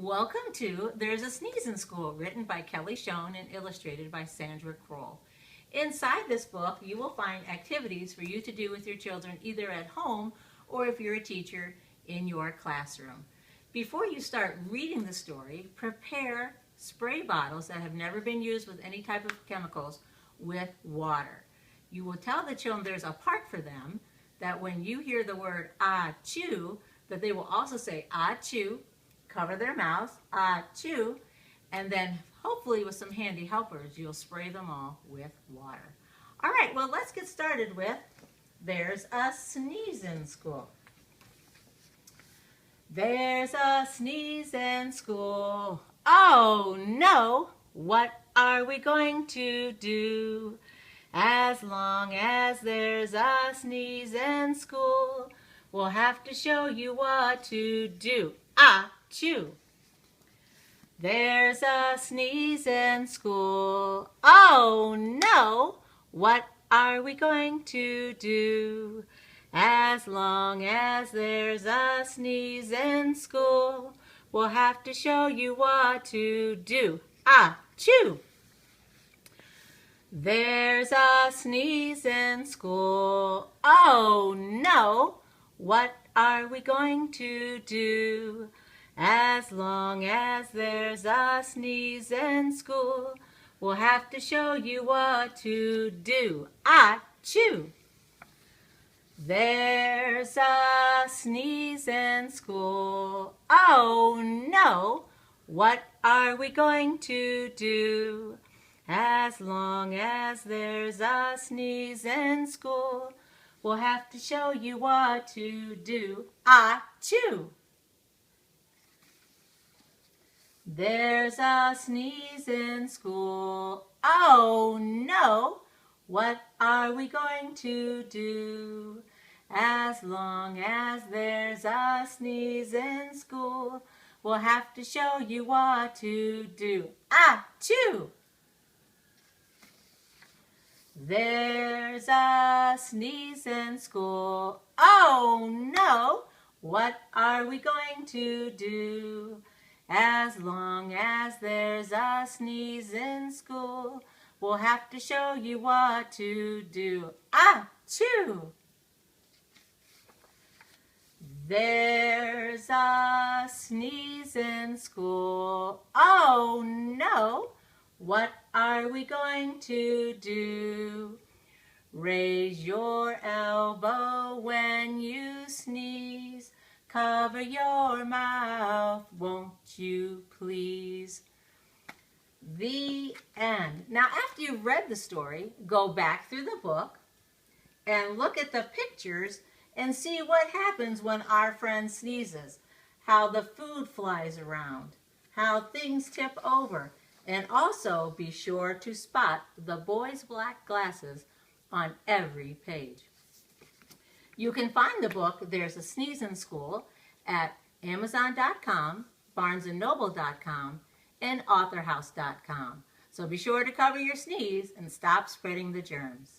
Welcome to There's a Sneeze in School, written by Kelly Schoen and illustrated by Sandra Kroll. Inside this book, you will find activities for you to do with your children either at home or if you're a teacher in your classroom. Before you start reading the story, prepare spray bottles that have never been used with any type of chemicals with water. You will tell the children there's a part for them, that when you hear the word achoo, that they will also say achoo, cover their mouths, achoo, and then hopefully with some handy helpers, you'll spray them all with water. All right, well, let's get started with There's a Sneeze in School. There's a sneeze in school. Oh no, what are we going to do? As long as there's a sneeze in school, we'll have to show you what to do. Achoo! There's a sneeze in school. Oh no! What are we going to do? As long as there's a sneeze in school, we'll have to show you what to do. Achoo! There's a sneeze in school. Oh no! What are we going to do? As long as there's a sneeze in school, we'll have to show you what to do. Achoo! There's a sneeze in school. Oh no! What are we going to do? As long as there's a sneeze in school, we'll have to show you what to do. Achoo! There's a sneeze in school. Oh no! What are we going to do? As long as there's a sneeze in school, we'll have to show you what to do. Achoo! There's a sneeze in school. Oh no! What are we going to do? As long as there's a sneeze in school, we'll have to show you what to do. Achoo! There's a sneeze in school. Oh no! What are we going to do? Raise your elbow when you sneeze. Cover your mouth, won't you please? The end. Now, after you've read the story, go back through the book and look at the pictures and see what happens when our friend sneezes. How the food flies around, how things tip over. And also be sure to spot the boy's black glasses on every page. You can find the book, There's a Sneeze in School, at Amazon.com, BarnesandNoble.com, and AuthorHouse.com. So be sure to cover your sneeze and stop spreading the germs.